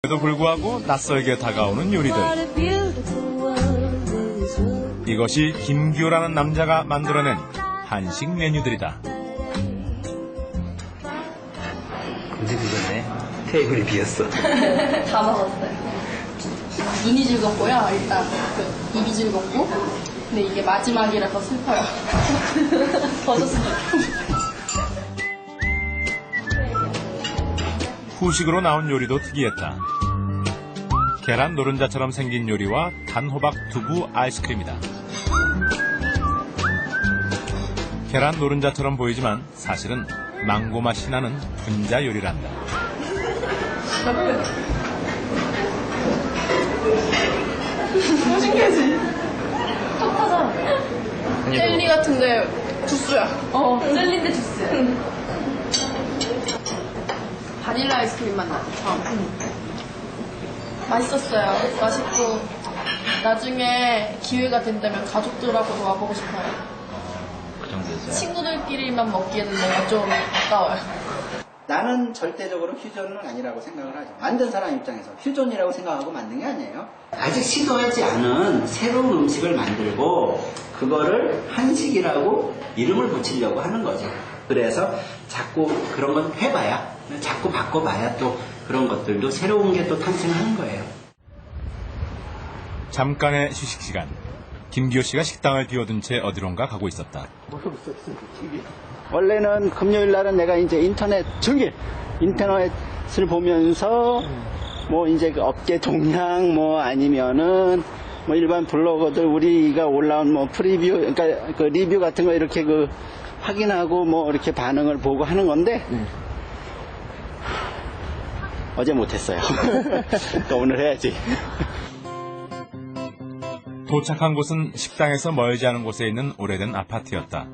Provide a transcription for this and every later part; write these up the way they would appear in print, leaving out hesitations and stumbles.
그럼에도 불구하고 낯설게 다가오는 요리들. 이것이 김기호라는 남자가 만들어낸 한식 메뉴들이다. 언제 드셨네? 테이블이 비었어. 다 먹었어요. 눈이 즐겁고요. 일단 입이 즐겁고. 근데 이게 마지막이라 더 슬퍼요. 더 줬으면 좋겠어요. 후식으로 나온 요리도 특이했다. 계란 노른자처럼 생긴 요리와 단호박 두부 아이스크림이다. 계란 노른자처럼 보이지만 사실은 망고 맛이 나는 분자 요리란다. 너무 신기하지? 톡 타잖아. 젤리 같은데 주스야. 젤리인데 주스야. 바닐라 아이스크림 맛 나죠. 맛있었어요. 맛있고 나중에 기회가 된다면 가족들하고도 와보고 싶어요. 그 정도였어요? 친구들끼리만 먹기에는 뭔가 좀 아까워요. 나는 절대적으로 퓨전은 아니라고 생각을 하죠. 만든 사람 입장에서 퓨전이라고 생각하고 만든 게 아니에요. 아직 시도하지 않은 새로운 음식을 만들고 그거를 한식이라고 이름을 붙이려고 하는 거죠. 그래서 자꾸 그런 건 해봐야, 자꾸 바꿔봐야 또 그런 것들도 새로운 게 또 탄생하는 거예요. 잠깐의 휴식 시간. 김기호 씨가 식당을 비워둔 채 어디론가 가고 있었다. 원래는 금요일 날은 내가 이제 인터넷을 보면서 뭐 이제 그 업계 동향 뭐 아니면은 뭐 일반 블로거들 우리가 올라온 뭐 프리뷰 그러니까 그 리뷰 같은 거 이렇게 그 확인하고 뭐 이렇게 반응을 보고 하는 건데 어제 못했어요. 또 오늘 해야지. 도착한 곳은 식당에서 멀지 않은 곳에 있는 오래된 아파트였다.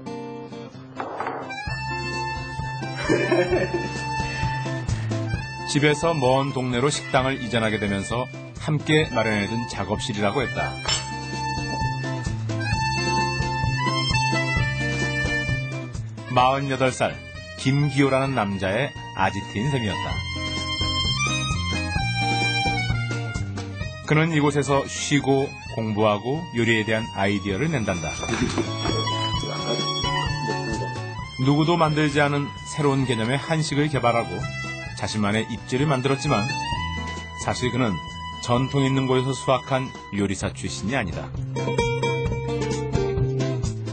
집에서 먼 동네로 식당을 이전하게 되면서 함께 마련해둔 작업실이라고 했다. (48살) 김기호라는 남자의 아지트인 셈이었다. 그는 이곳에서 쉬고 공부하고 요리에 대한 아이디어를 낸단다. 누구도 만들지 않은 새로운 개념의 한식을 개발하고 자신만의 입지를 만들었지만 사실 그는 전통 있는 곳에서 수학한 요리사 출신이 아니다.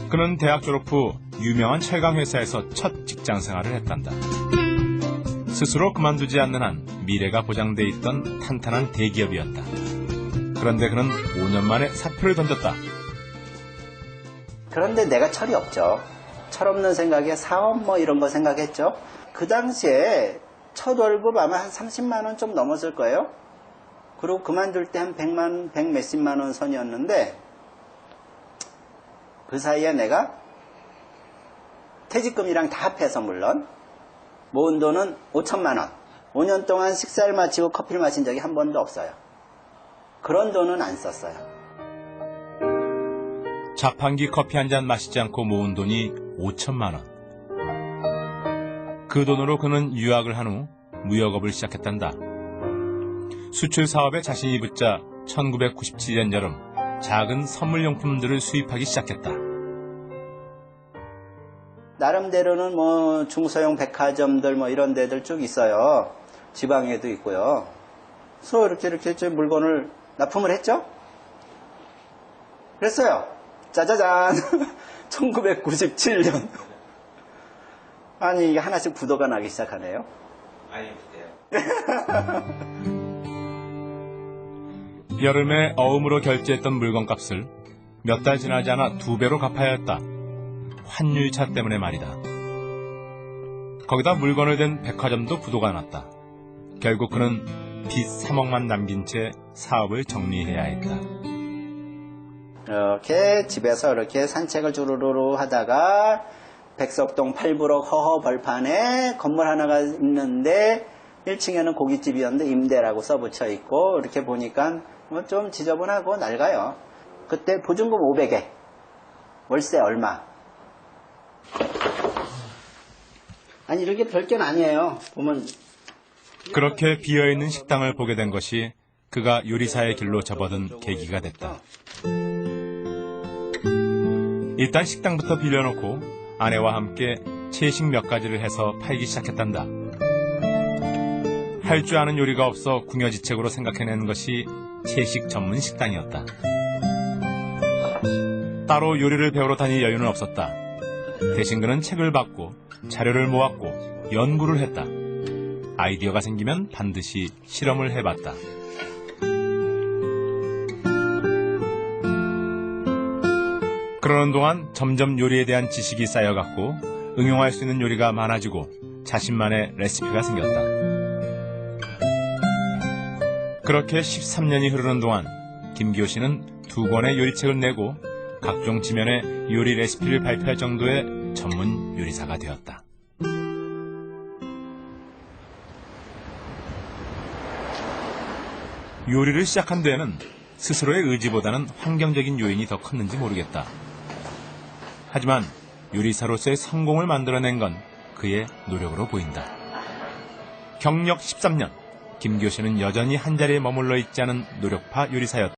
그는 대학 졸업 후 유명한 철강 회사에서 첫 직장 생활을 했단다. 스스로 그만두지 않는 한 미래가 보장돼 있던 탄탄한 대기업이었다. 그런데 그는 5년 만에 사표를 던졌다. 그런데 내가 철이 없죠. 철없는 생각에 사업 뭐 이런 거 생각했죠. 그 당시에 첫 월급 아마 한 30만 원 좀 넘었을 거예요. 그리고 그만둘 때 한 100 몇십만 원 선이었는데 그 사이에 내가 퇴직금이랑 다 합해서 물론 모은 돈은 5천만 원. 5년 동안 식사를 마치고 커피를 마신 적이 한 번도 없어요. 그런 돈은 안 썼어요. 자판기 커피 한 잔 마시지 않고 모은 돈이 5천만 원. 그 돈으로 그는 유학을 한 후 무역업을 시작했단다. 수출 사업에 자신이 붙자 1997년 여름 작은 선물용품들을 수입하기 시작했다. 나름대로는 뭐 중소형 백화점들 뭐 이런 데들 쭉 있어요. 지방에도 있고요. 그래서 이렇게 물건을 납품을 했죠. 그랬어요. 짜자잔. 1997년. 아니 이게 하나씩 부도가 나기 시작하네요. 많이 그때요. 여름에 어음으로 결제했던 물건값을 몇 달 지나지 않아 2배로 갚아야 했다. 환율차 때문에 말이다. 거기다 물건을 댄 백화점도 부도가 났다. 결국 그는 빚 3억만 남긴 채 사업을 정리해야 했다. 이렇게 집에서 이렇게 산책을 주르르 하다가 백석동 8부럭 허허 벌판에 건물 하나가 있는데 1층에는 고깃집이었는데 임대라고 써붙여 있고 이렇게 보니까 뭐 좀 지저분하고 낡아요. 그때 보증금 500에 월세 얼마. 아니 이렇게 별게는 아니에요. 보면 그렇게 비어있는 식당을 보게 된 것이 그가 요리사의 길로 접어든 계기가 됐다. 일단 식당부터 빌려놓고 아내와 함께 채식 몇 가지를 해서 팔기 시작했단다. 할 줄 아는 요리가 없어 궁여지책으로 생각해낸 것이 채식 전문 식당이었다. 따로 요리를 배우러 다닐 여유는 없었다. 대신 그는 책을 받고 자료를 모았고 연구를 했다. 아이디어가 생기면 반드시 실험을 해봤다. 그러는 동안 점점 요리에 대한 지식이 쌓여갔고 응용할 수 있는 요리가 많아지고 자신만의 레시피가 생겼다. 그렇게 13년이 흐르는 동안 김기호 씨는 2권의 요리책을 내고 각종 지면에 요리 레시피를 발표할 정도의 전문 요리사가 되었다. 요리를 시작한 데에는 스스로의 의지보다는 환경적인 요인이 더 컸는지 모르겠다. 하지만 요리사로서의 성공을 만들어낸 건 그의 노력으로 보인다. 경력 13년, 김기호 씨는 여전히 한자리에 머물러 있지 않은 노력파 요리사였다.